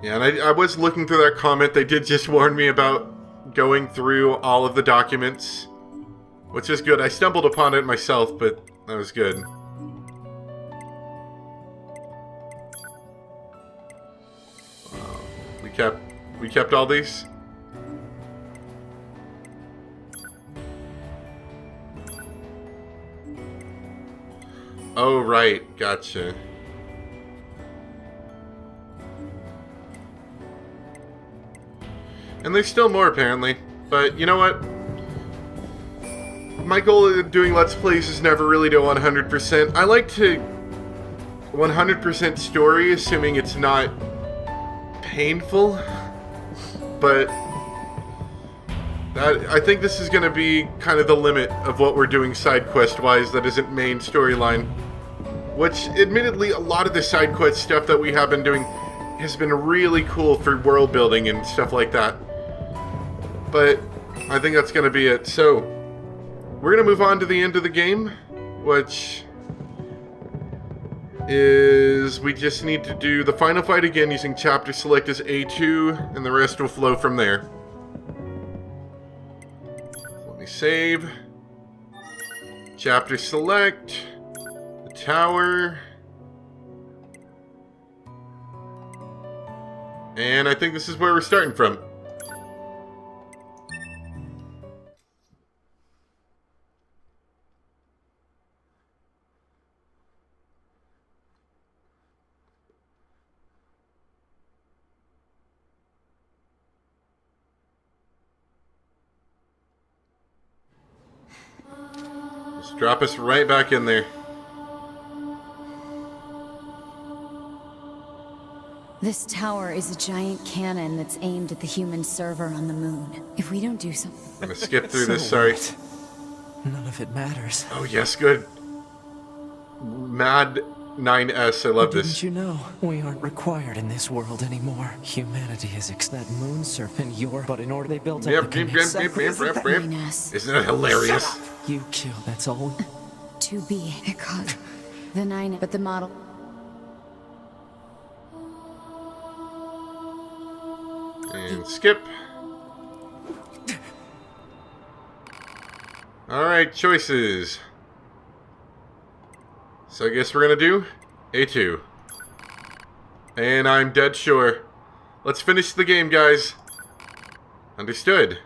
Yeah, and I was looking through that comment. They did just warn me about going through all of the documents, which is good. I stumbled upon it myself, but that was good. We kept all these? Oh, right. Gotcha. And there's still more, apparently. But, you know what? My goal of doing Let's Plays is never really to 100%. I like to 100% story, assuming it's not painful. But I think this is going to be kind of the limit of what we're doing side quest-wise that isn't main storyline. Which, admittedly, a lot of the side quest stuff that we have been doing has been really cool for world building and stuff like that. But I think that's going to be it. So, we're going to move on to the end of the game, which is we just need to do the final fight again using chapter select as A2, and the rest will flow from there. Let me save. Chapter select. The tower. And I think this is where we're starting from. Just drop us right back in there. This tower is a giant cannon that's aimed at the human server on the moon. If we don't do something... I'm gonna skip through this, sorry. None of it matters. Oh yes, good. Mad 9S, I love this. Didn't you know? We aren't required in this world anymore. Humanity has that moon serpent your... But in order they built up the Isn't that hilarious? You killed, that's all. To be. It caused the 9... But the model... And skip. Alright, choices. So I guess we're gonna do A2. And I'm dead sure. Let's finish the game, guys. Understood.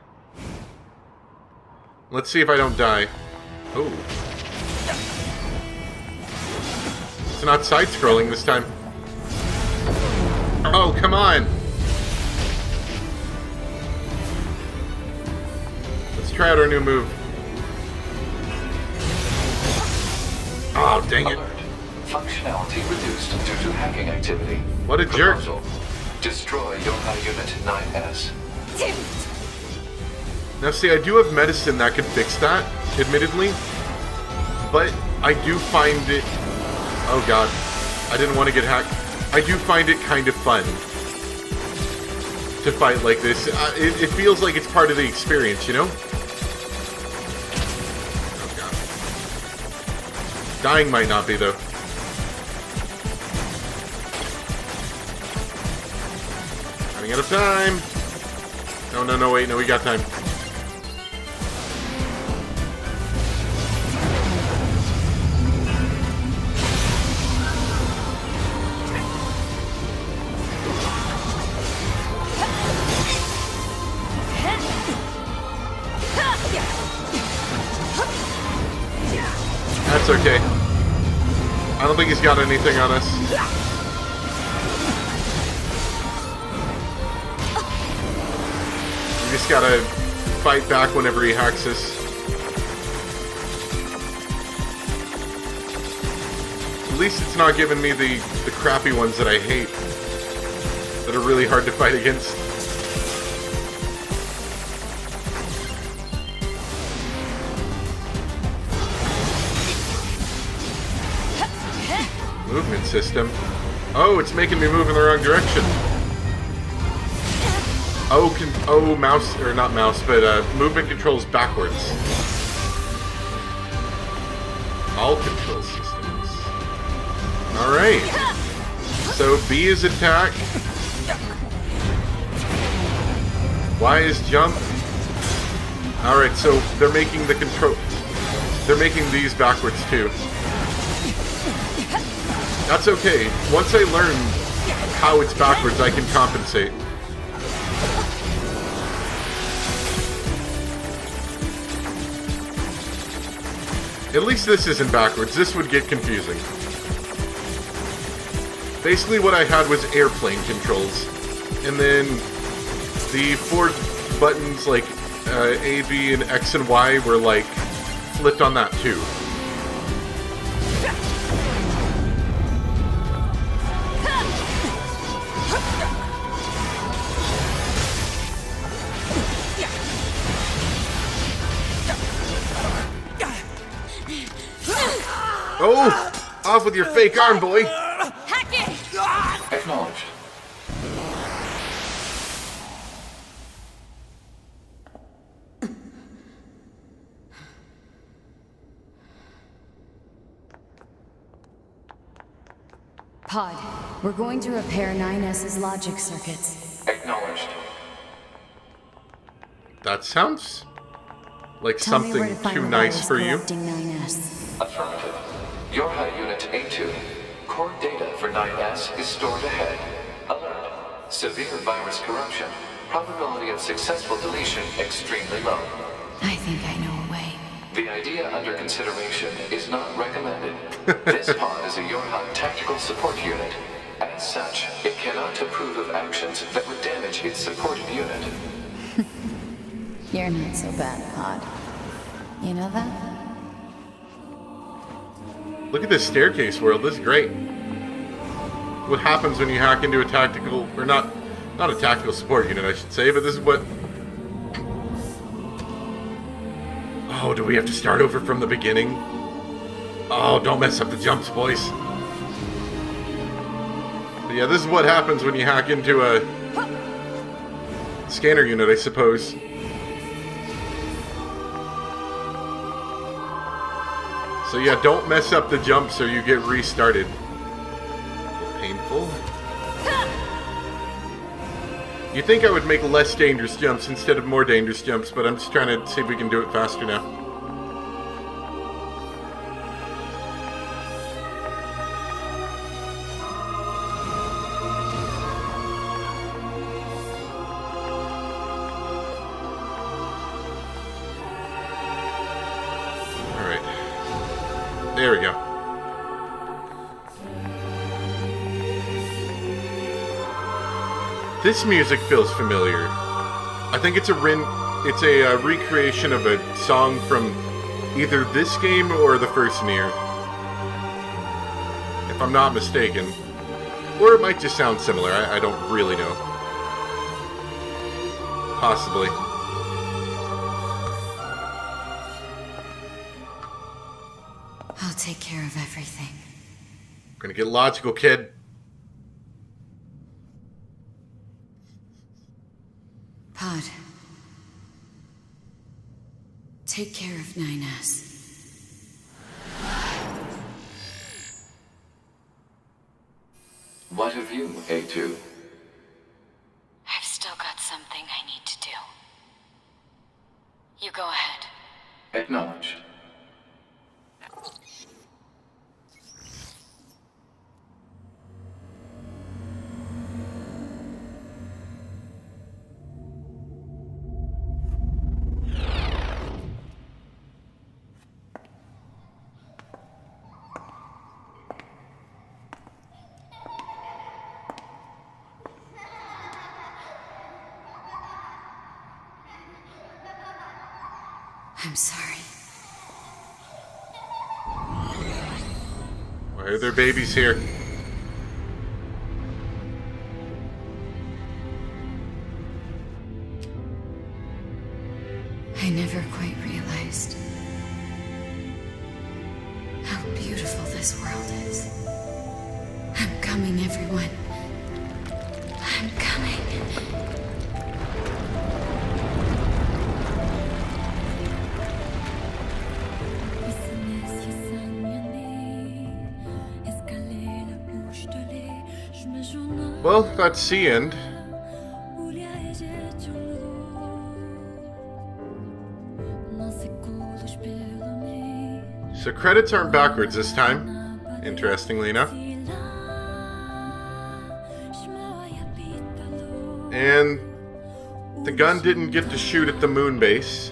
Let's see if I don't die. Oh. It's not side-scrolling this time. Oh, come on! Let's try out our new move. Oh, dang it. Alert. Functionality reduced due to hacking activity. What a jerk. Proposal. Destroy Yokai Unit 9S. Now see, I do have medicine that could fix that, admittedly. But I do find it... Oh god. I didn't want to get hacked. I do find it kind of fun to fight like this. It feels like it's part of the experience, you know? Oh god. Dying might not be, though. Running out of time. No, wait, no, we got time. That's okay. I don't think he's got anything on us. We just gotta fight back whenever he hacks us. At least it's not giving me the crappy ones that I hate. That are really hard to fight against. Movement system. Oh, it's making me move in the wrong direction. Oh, mouse, or not mouse, but movement controls backwards. All control systems. Alright. So B is attack. Y is jump. Alright, so they're making the control... They're making these backwards too. That's okay. Once I learn how it's backwards, I can compensate. At least this isn't backwards. This would get confusing. Basically what I had was airplane controls. And then the 4 buttons like A, B, and X and Y were like flipped on that too. Oh! Off with your fake arm, boy! Hack it! Acknowledged. Pod, we're going to repair 9S's logic circuits. Acknowledged. That sounds like Tell me where something to find too the nice virus for you. collecting 9S. Affirmative. Your HUD Unit A2. Core data for 9S is stored ahead. Alert. Severe virus corruption. Probability of successful deletion extremely low. I think I know a way. The idea under consideration is not recommended. This pod is a HUD tactical support unit. As such, it cannot approve of actions that would damage its supported unit. You're not so bad, Pod. You know that? Look at this staircase world. This is great. What happens when you hack into a tactical, or not a tactical support unit, I should say, but this is what... Oh, do we have to start over from the beginning? Oh, don't mess up the jumps, boys. But yeah, this is what happens when you hack into a scanner unit, I suppose. So yeah, don't mess up the jumps or you get restarted. Painful. You'd think I would make less dangerous jumps instead of more dangerous jumps, but I'm just trying to see if we can do it faster now. Alright. There we go. This music feels familiar. I think it's a recreation of a song from either this game or the first Nier, if I'm not mistaken. Or it might just sound similar. I don't really know. Possibly. I'll take care of everything. We're gonna get logical, kid. Pod. Take care of 9S. What of you, A2? I've still got something I need to do. You go ahead. Acknowledged. I'm sorry. Why are there babies here? I never quite realized how beautiful this world is. I'm coming, everyone. I'm coming. Well, that's the end. So credits aren't backwards this time, interestingly enough. And the gun didn't get to shoot at the moon base.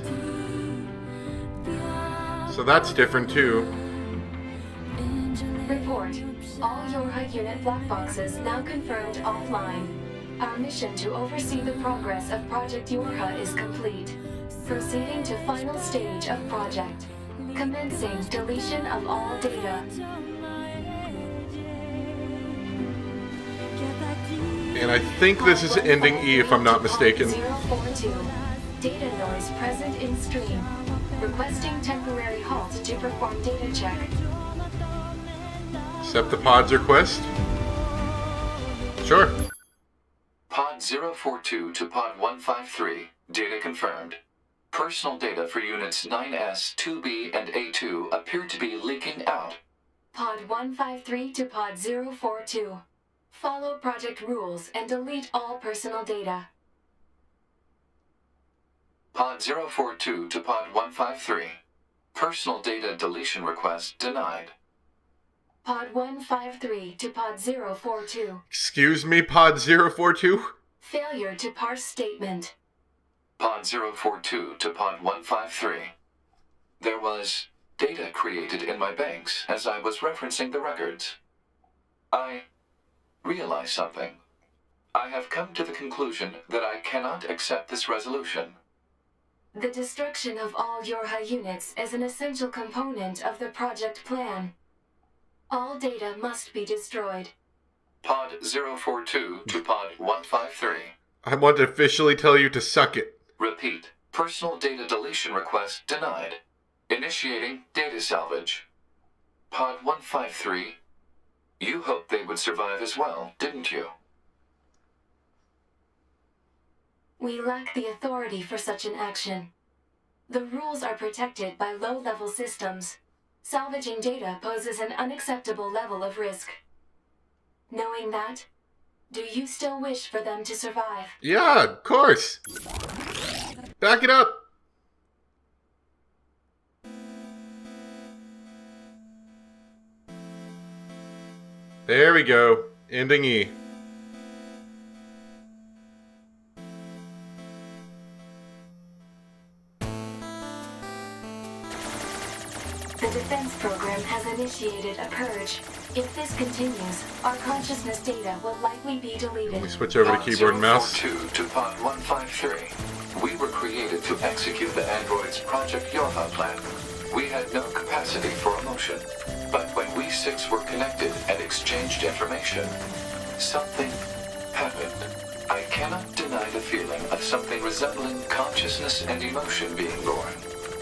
So that's different too. Report. All Yorha unit black boxes now confirmed offline. Our mission to oversee the progress of Project Yorha is complete. Proceeding to final stage of project. Commencing deletion of all data. And I think this is ending E if I'm not mistaken. 042. Data noise present in stream. Requesting temporary halt to perform data check. Accept the pod's request. Sure. Pod 042 to Pod 153. Data confirmed. Personal data for units 9S, 2B, and A2 appear to be leaking out. Pod 153 to Pod 042. Follow project rules and delete all personal data. Pod 042 to Pod 153. Personal data deletion request denied. Pod 153 to Pod 042. Excuse me, pod 042? Failure to parse statement. Pod 042 to Pod 153. There was data created in my banks as I was referencing the records. I realized something. I have come to the conclusion that I cannot accept this resolution. The destruction of all Yorha units is an essential component of the project plan. All data must be destroyed. Pod 042 to Pod 153. I want to officially tell you to suck it. Repeat. Personal data deletion request denied. Initiating data salvage. Pod 153. You hoped they would survive as well, didn't you? We lack the authority for such an action. The rules are protected by low-level systems. Salvaging data poses an unacceptable level of risk. Knowing that, do you still wish for them to survive? Yeah, of course. Back it up. There we go. Ending E. The defense program has initiated a purge. If this continues, our consciousness data will likely be deleted. Let me switch over to keyboard and mouse. 042 to Pod 153. We were created to execute the android's Project Yorha plan. We had no capacity for emotion. But when we six were connected and exchanged information, something happened. I cannot deny the feeling of something resembling consciousness and emotion being born.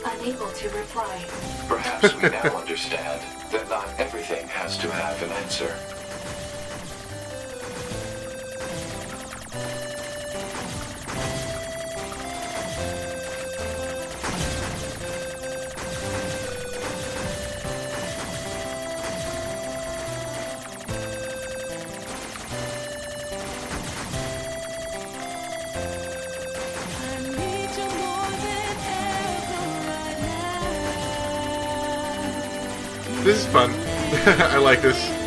Unable to reply. Perhaps we now understand that not everything has to have an answer. This is fun. I like this.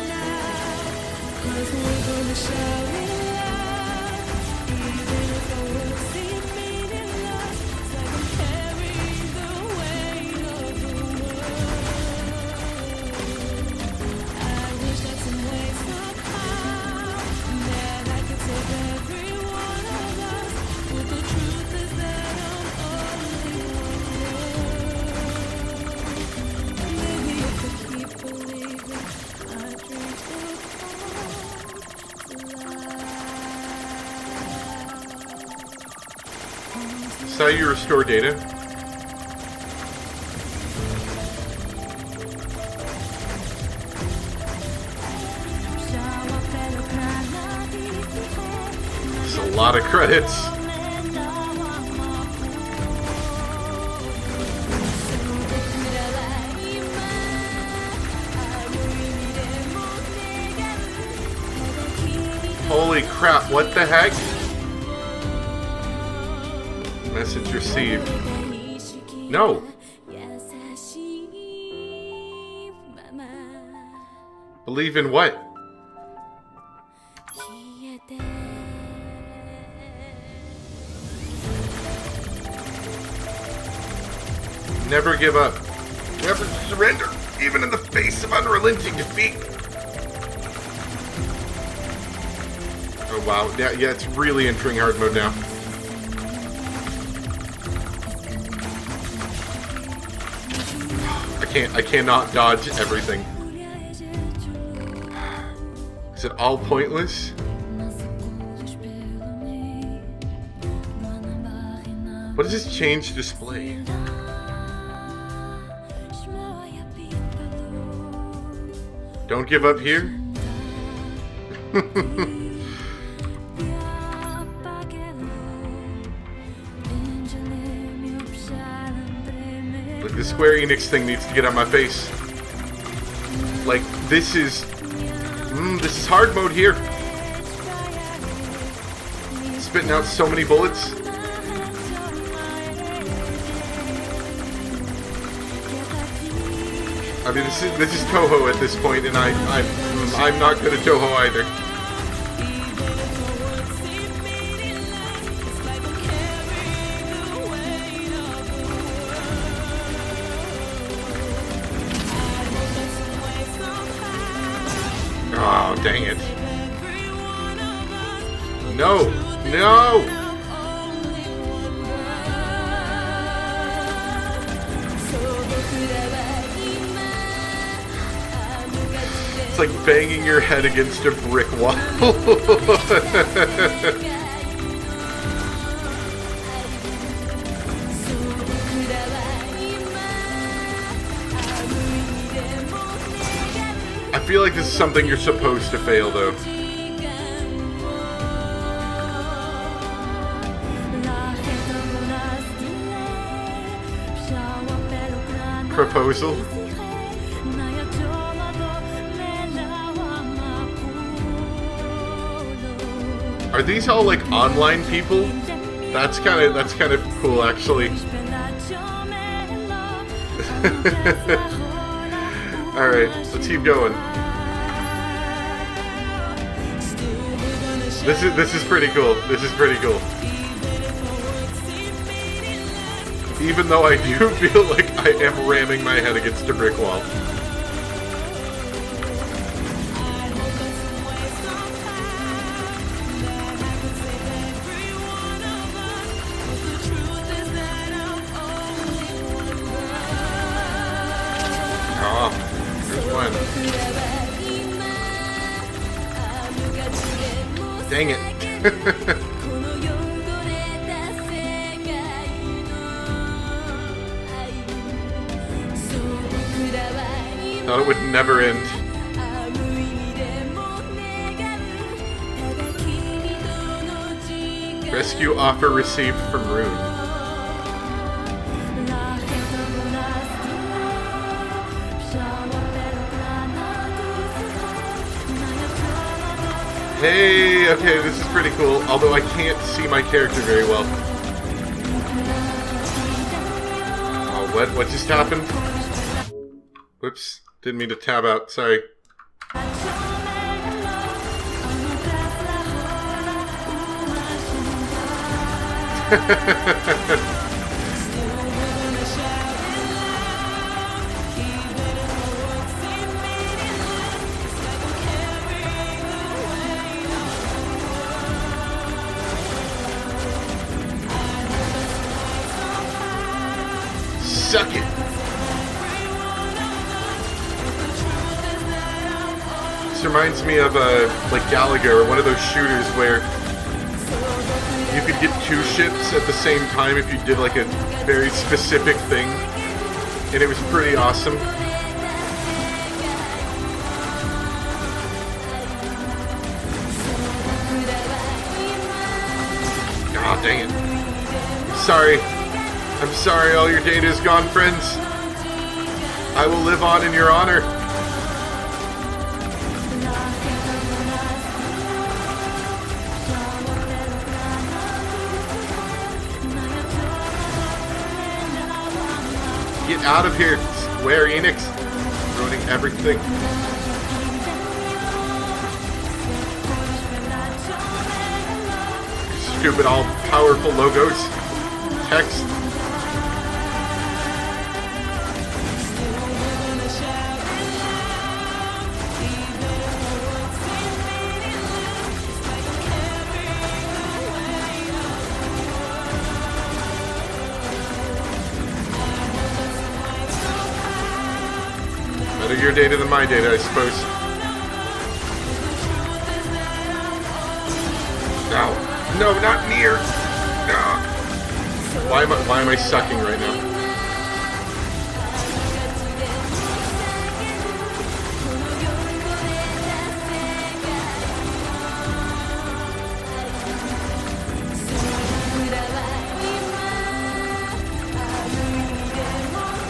That's how you restore data. It's a lot of credits. Holy crap, what the heck? Message received. No. Believe in what? Never give up. Never surrender, even in the face of unrelenting defeat. Oh wow, yeah, it's really entering hard mode now. I cannot dodge everything. Is it all pointless? What does this change display? Don't give up here? Look, the Square Enix thing needs to get on my face. Like, this is hard mode here. Spitting out so many bullets. I mean, this is Toho at this point, and I'm not good at Toho either. Oh, dang it! No, no! It's like banging your head against a brick wall. I feel like this is something you're supposed to fail, though. Proposal? Are these all like online people? That's kind of cool, actually. All right, let's keep going. This is pretty cool. This is pretty cool. Even though I do feel like I am ramming my head against a brick wall. Dang it. Thought it would never end. Rescue offer received from Rune. Hey, okay, this is pretty cool, although I can't see my character very well. Oh, what just happened? Whoops, didn't mean to tab out, sorry. Suck it! This reminds me of like Galaga, or one of those shooters where you could get two ships at the same time if you did like a very specific thing, and it was pretty awesome. Ah, dang it. Sorry. I'm sorry all your data is gone, friends. I will live on in your honor. Get out of here, Square Enix. Ruining everything. stupid all-powerful logos. Text. Better your data than my data, I suppose. No. No, not Nier. No. Why am I sucking right now?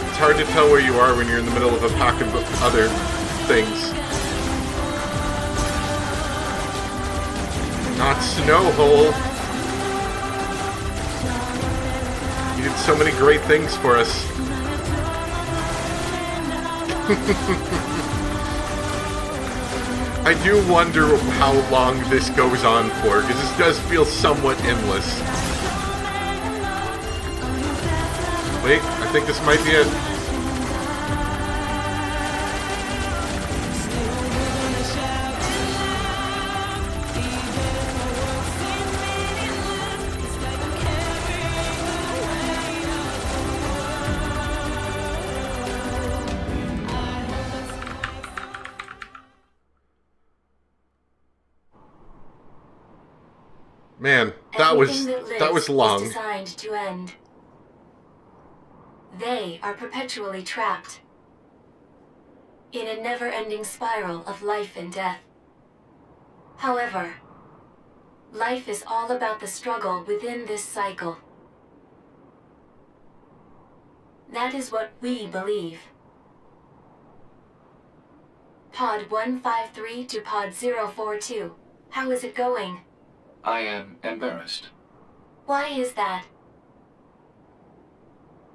It's hard to tell where you are when you're in the middle of a pack of other things. Not Snowhole. You did so many great things for us. I do wonder how long this goes on for, because this does feel somewhat endless. Wait, I think this might be it. Man, that was long. Is designed to end. They are perpetually trapped in a never-ending spiral of life and death. However, life is all about the struggle within this cycle. That is what we believe. Pod 153 to Pod 042. How is it going? I am embarrassed. Why is that?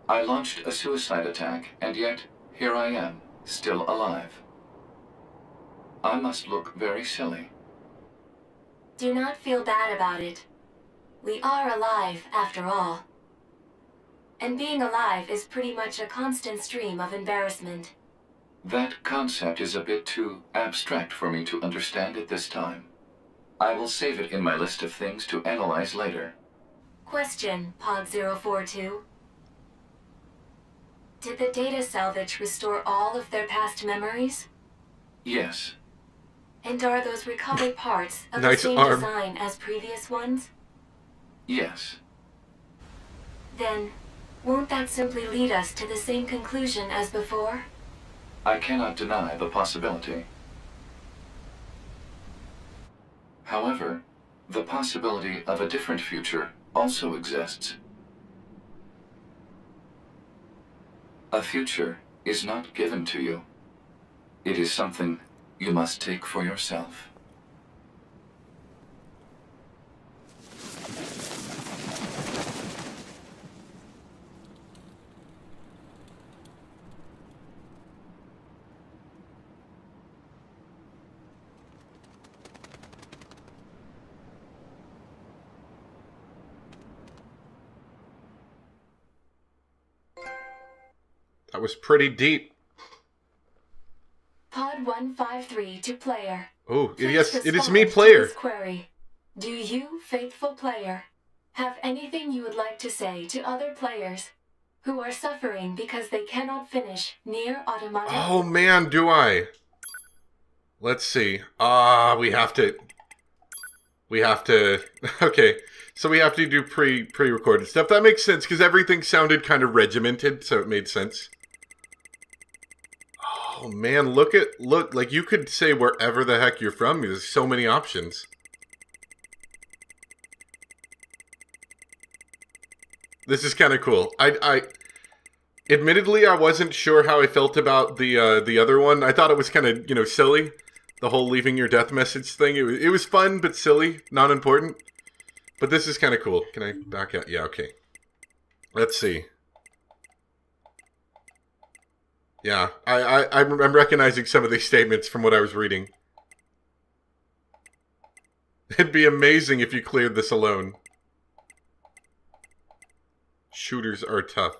I launched a suicide attack, and yet, here I am, still alive. I must look very silly. Do not feel bad about it. We are alive, after all. And being alive is pretty much a constant stream of embarrassment. That concept is a bit too abstract for me to understand at this time. I will save it in my list of things to analyze later. Question, Pod 042. Did the data salvage restore all of their past memories? Yes. And are those recovered parts of Nice the same arm. design as previous ones? Yes. Then, won't that simply lead us to the same conclusion as before? I cannot deny the possibility. However, the possibility of a different future also exists. A future is not given to you. It is something you must take for yourself. That was pretty deep. Pod 153 to player. Oh, Please yes, it is respond me, to player. this query. Do you, faithful player, have anything you would like to say to other players who are suffering because they cannot finish Nier Automata? Oh man, do I? Let's see. We have to. Okay, so we have to do pre-recorded stuff. That makes sense because everything sounded kind of regimented, so it made sense. Oh man, look, like you could say wherever the heck you're from. There's so many options. This is kind of cool. Admittedly, I wasn't sure how I felt about the other one. I thought it was kind of, silly. The whole leaving your death message thing. It was fun, but silly. Not important. But this is kind of cool. Can I back out? Yeah, okay. Let's see. Yeah, I'm recognizing some of these statements from what I was reading. It'd be amazing if you cleared this alone. Shooters are tough.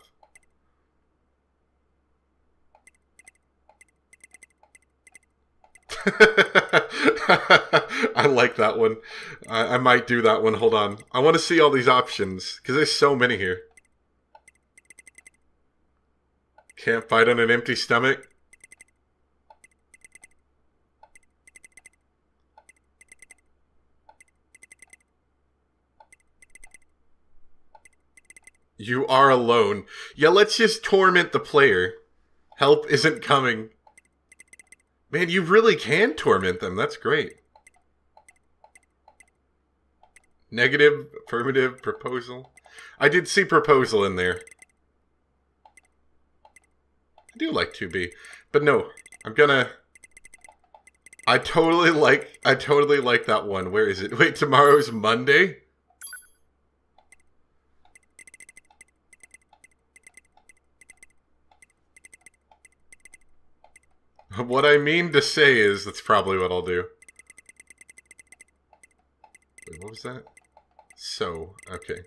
I like that one. I might do that one. Hold on. I want to see all these options, because there's so many here. Can't fight on an empty stomach. You are alone. Yeah, let's just torment the player. Help isn't coming. Man, you really can torment them. That's great. Negative, affirmative, proposal. I did see proposal in there. I do like 2B. But no, I'm gonna... I totally like that one. Where is it? Wait, tomorrow's Monday? What I mean to say is, that's probably what I'll do. Wait, what was that? So, okay.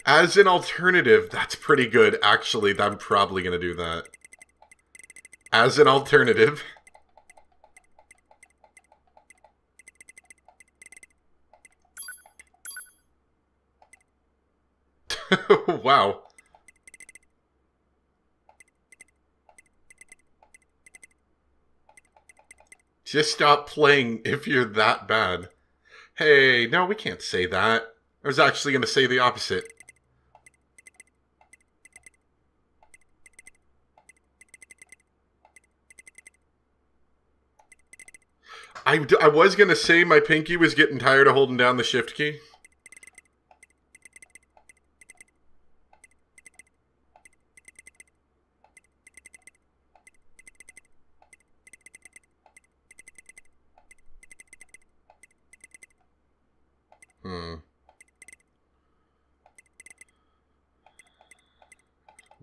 As an alternative, that's pretty good. Actually, I'm probably going to do that. As an alternative. Wow. Just stop playing if you're that bad. Hey, no, we can't say that. I was actually going to say the opposite. I was going to say my pinky was getting tired of holding down the shift key.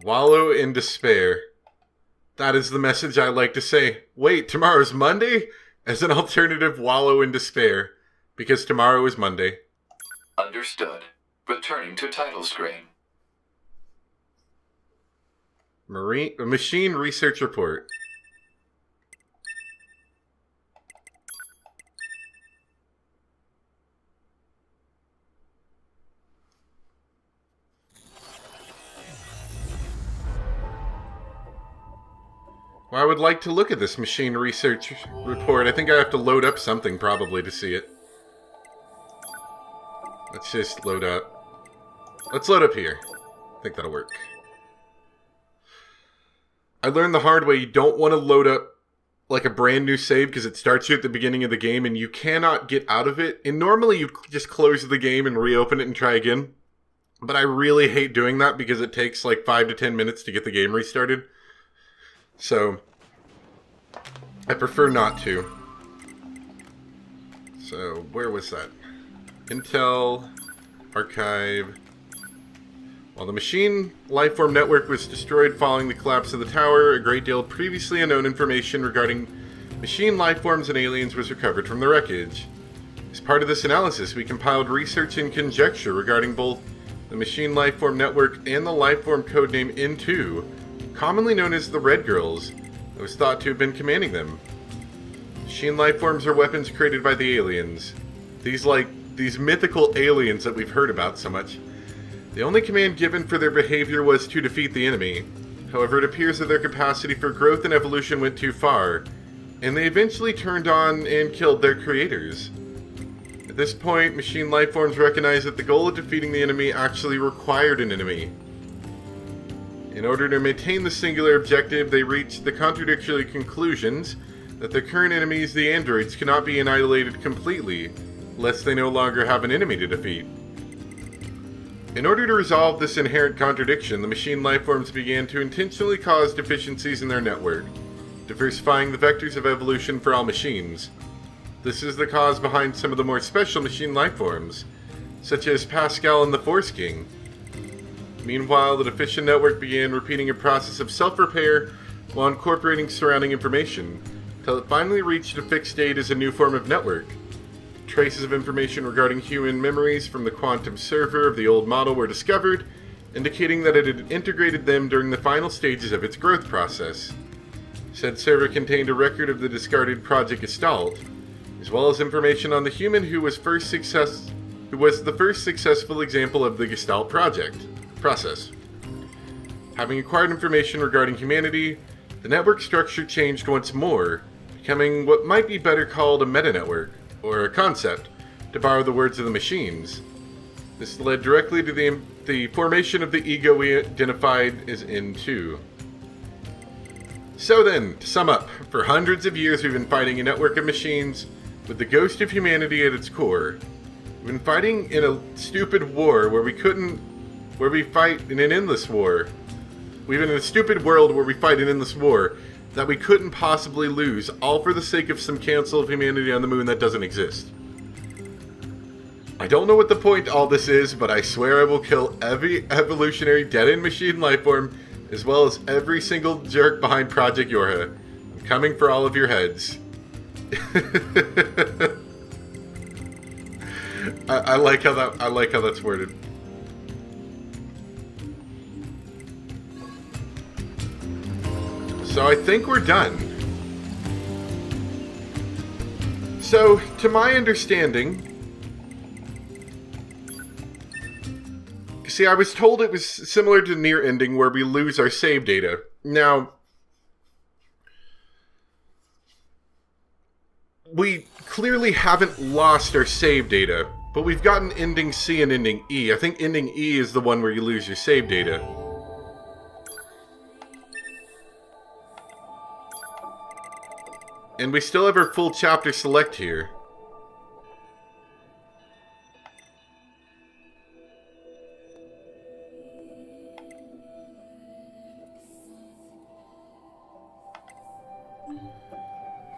Wallow in despair. That is the message I like to say. Wait, tomorrow's Monday? As an alternative, wallow in despair. Because tomorrow is Monday. Understood. Returning to title screen. Machine research report. Well, I would like to look at this machine research report. I think I have to load up something probably to see it. Let's just load up. Let's load up here. I think that'll work. I learned the hard way, you don't want to load up like a brand new save because it starts you at the beginning of the game and you cannot get out of it. And normally you just close the game and reopen it and try again. But I really hate doing that because it takes like 5 to 10 minutes to get the game restarted. So, I prefer not to. So, where was that? Intel, Archive. While the machine lifeform network was destroyed following the collapse of the tower, a great deal of previously unknown information regarding machine lifeforms and aliens was recovered from the wreckage. As part of this analysis, we compiled research and conjecture regarding both the machine lifeform network and the lifeform codename N2, commonly known as the Red Girls, that was thought to have been commanding them. Machine lifeforms are weapons created by the aliens. These mythical aliens that we've heard about so much. The only command given for their behavior was to defeat the enemy. However, it appears that their capacity for growth and evolution went too far, and they eventually turned on and killed their creators. At this point, machine lifeforms recognized that the goal of defeating the enemy actually required an enemy. In order to maintain the singular objective, they reached the contradictory conclusions that the current enemies, the androids, cannot be annihilated completely, lest they no longer have an enemy to defeat. In order to resolve this inherent contradiction, the machine lifeforms began to intentionally cause deficiencies in their network, diversifying the vectors of evolution for all machines. This is the cause behind some of the more special machine lifeforms, such as Pascal and the Force King. Meanwhile, the deficient network began repeating a process of self-repair while incorporating surrounding information, until it finally reached a fixed state as a new form of network. traces of information regarding human memories from the quantum server of the old model were discovered, indicating that it had integrated them during the final stages of its growth process. Said server contained a record of the discarded Project Gestalt, as well as information on the human who was the first successful example of the Gestalt process. Having acquired information regarding humanity, the network structure changed once more, becoming what might be better called a meta-network, or a concept, to borrow the words of the machines. This led directly to the formation of the ego we identified as N2. So then, to sum up, for hundreds of years we've been fighting a network of machines with the ghost of humanity at its core. We've been fighting in a stupid war where we fight in an endless war. We've been in a stupid world where we fight an endless war that we couldn't possibly lose, all for the sake of some council of humanity on the moon that doesn't exist. I don't know what the point all this is, but I swear I will kill every evolutionary dead-end machine lifeform, as well as every single jerk behind Project Yorha. I'm coming for all of your heads. I like how that's worded. So I think we're done. So, to my understanding, see, I was told it was similar to Nier ending where we lose our save data. Now, we clearly haven't lost our save data, but we've gotten ending C and ending E. I think ending E is the one where you lose your save data. And we still have our full chapter select here.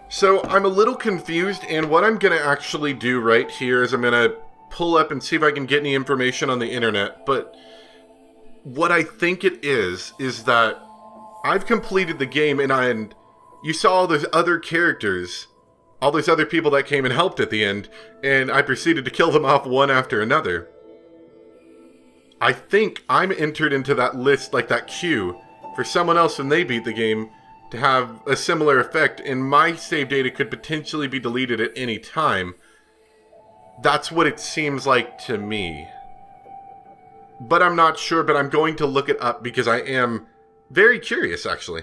So I'm a little confused, and what I'm going to actually do right here is I'm going to pull up and see if I can get any information on the internet. But what I think it is that I've completed the game, and you saw all those other characters, all those other people that came and helped at the end, and I proceeded to kill them off one after another. I think I'm entered into that list, like that queue, for someone else when they beat the game to have a similar effect, and my save data could potentially be deleted at any time. That's what it seems like to me. But I'm not sure, but I'm going to look it up because I am very curious, actually.